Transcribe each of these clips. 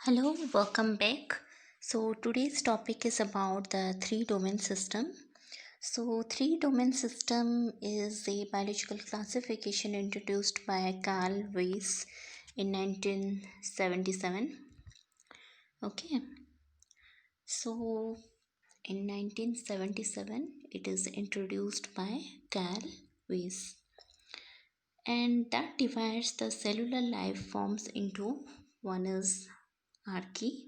Hello, welcome back. So today's topic is about the three domain system. So three domain system is a biological classification introduced by Carl Weiss in 1977. Okay. So in 1977 it is introduced by Carl Weiss, and that divides the cellular life forms into one is archaea,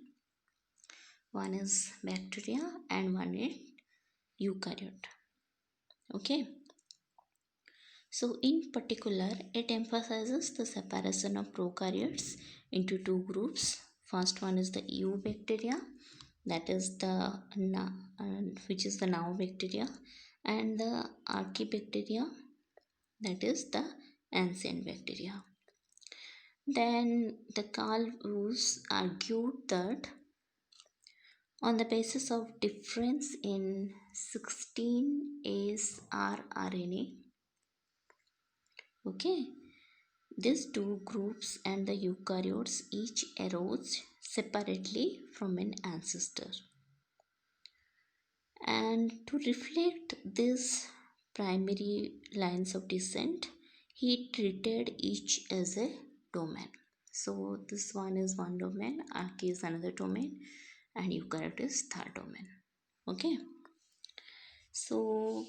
one is bacteria, and one is eukaryote. Okay, so in particular it emphasizes the separation of prokaryotes into two groups. First one is the eubacteria, that is the which is the Dnaofbioscience, and the Archaebacteria, that is the ancient bacteria. Then the Carl Woos argued that on the basis of difference in 16 A's rRNA, okay, these two groups and the eukaryotes each arose separately from an ancestor. And to reflect these primary lines of descent, he treated each as a domain. So this one is one domain, archaea is another domain, and eukaryote is third domain. Okay. So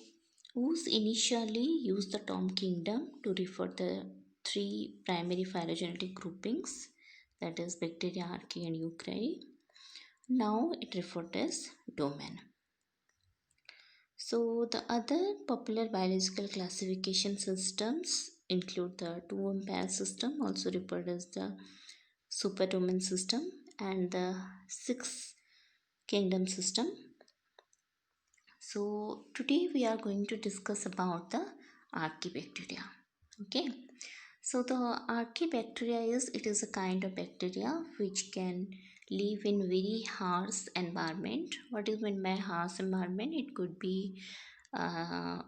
Woos initially used the term kingdom to refer the three primary phylogenetic groupings, that is bacteria, archaea, and eukaryote. Now it referred as domain. So the other popular biological classification systems include the two-empire system, also referred as the superdomain system, and the six kingdom system. So today we are going to discuss about the Archaebacteria. Okay. So the Archaebacteria is a kind of bacteria which can live in very harsh environment. What is meant by harsh environment? It could be uh,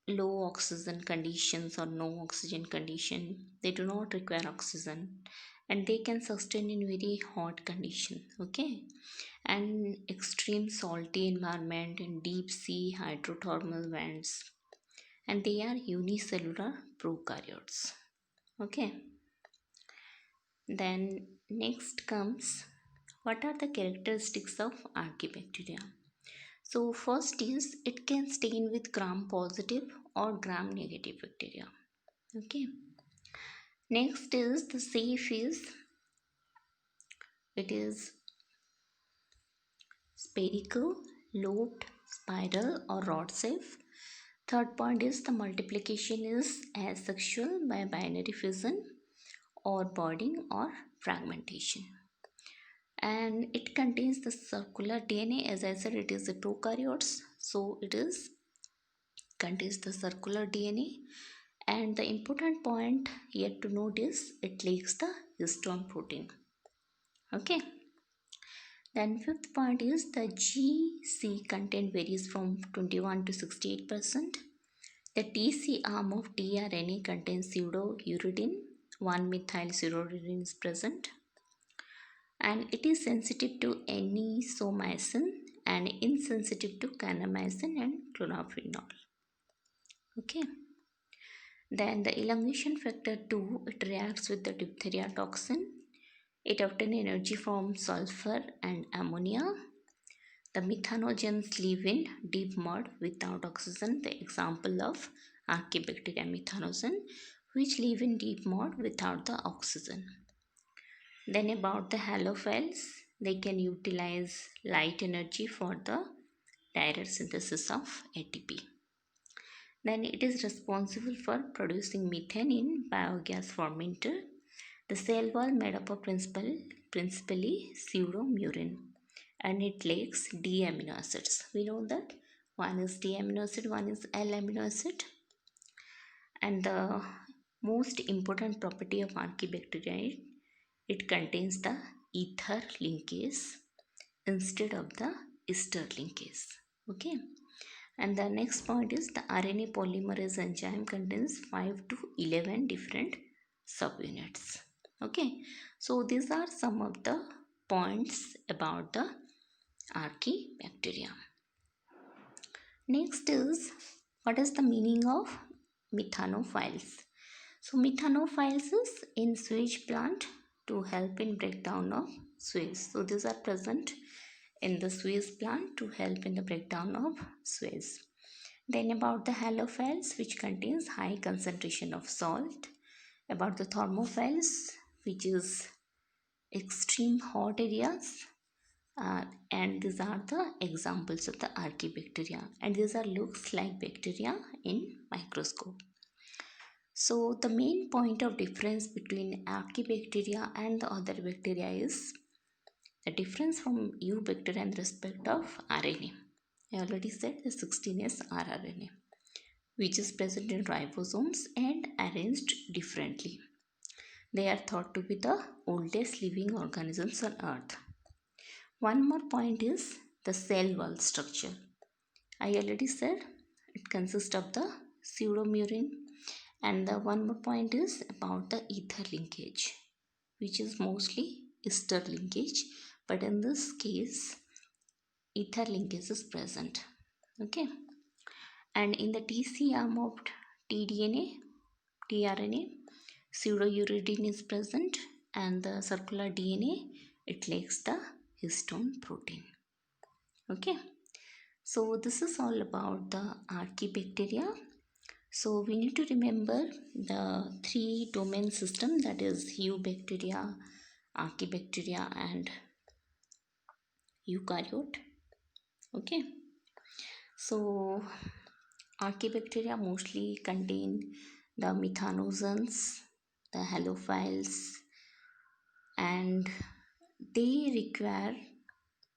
low oxygen conditions or no oxygen condition. They do not require oxygen, and they can sustain in very hot condition. Okay, and extreme salty environment in deep sea hydrothermal vents, and they are unicellular prokaryotes. Okay, then next comes, what are the characteristics of Archaebacteria? So first is it can stain with gram positive or gram negative bacteria. Okay, next is the safe is, it is spherical, lobed, spiral, or rod safe. Third point is the multiplication is asexual by binary fission or budding or fragmentation. And it contains the circular DNA. As I said, it is a prokaryotes, so it is contains the circular DNA. And the important point here to note is it lacks the histone protein. Okay. Then fifth point is the GC content varies from 21 to 68%. The TC arm of tRNA contains pseudouridine, 1-methyl pseudouridine is present, and it is sensitive to anisomycin and insensitive to kanamycin and chlorphenol. Okay. Then the elongation factor 2, it reacts with the diphtheria toxin. It obtains energy from sulfur and ammonia. The methanogens live in deep mud without oxygen. The example of Archaebacteria methanogen, which live in deep mud without the oxygen. Then about the halophiles, they can utilize light energy for the direct synthesis of ATP. Then it is responsible for producing methane in biogas fermenter. The cell wall made up of principally pseudomurine, and it lacks D amino acids. We know that one is D amino acid, one is L amino acid. And the most important property of Archaebacteria, it contains the ether linkase instead of the ester linkase. Okay. And the next point is the RNA polymerase enzyme contains 5 to 11 different subunits. Okay, so these are some of the points about the Archaebacteria. Next is, what is the meaning of methanophiles? So methanophiles is in sewage plant to help in breakdown of sewage. So these are present in the sewage plant to help in the breakdown of sewage. Then about the halophiles, which contains high concentration of salt. About the thermophiles, which is extreme hot areas. And these are the examples of the Archaebacteria, and these are looks like bacteria in microscope. So the main point of difference between Archaebacteria and the other bacteria is the difference from eubacteria in respect of RNA. I already said the 16S rRNA, which is present in ribosomes and arranged differently. They are thought to be the oldest living organisms on earth. One more point is the cell wall structure. I already said it consists of the pseudomurine, and the one more point is about the ether linkage, which is mostly ester linkage, but in this case ether linkage is present. Okay, and in the TC arm of tDNA, tRNA, pseudouridine is present, and the circular DNA, it lacks the histone protein. Okay, so this is all about the Archaebacteria. So we need to remember the three domain system, that is Eubacteria, Archaebacteria and eukaryote. Okay, so Archaebacteria mostly contain the methanogens, the halophiles, and they require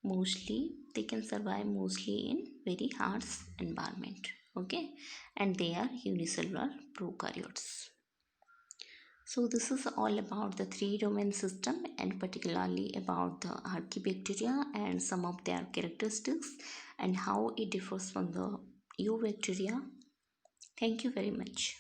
mostly, they can survive mostly in very harsh environment. Okay, and they are unicellular prokaryotes. So this is all about the three domain system, and particularly about the Archaebacteria and some of their characteristics and how it differs from the eubacteria. Thank you very much.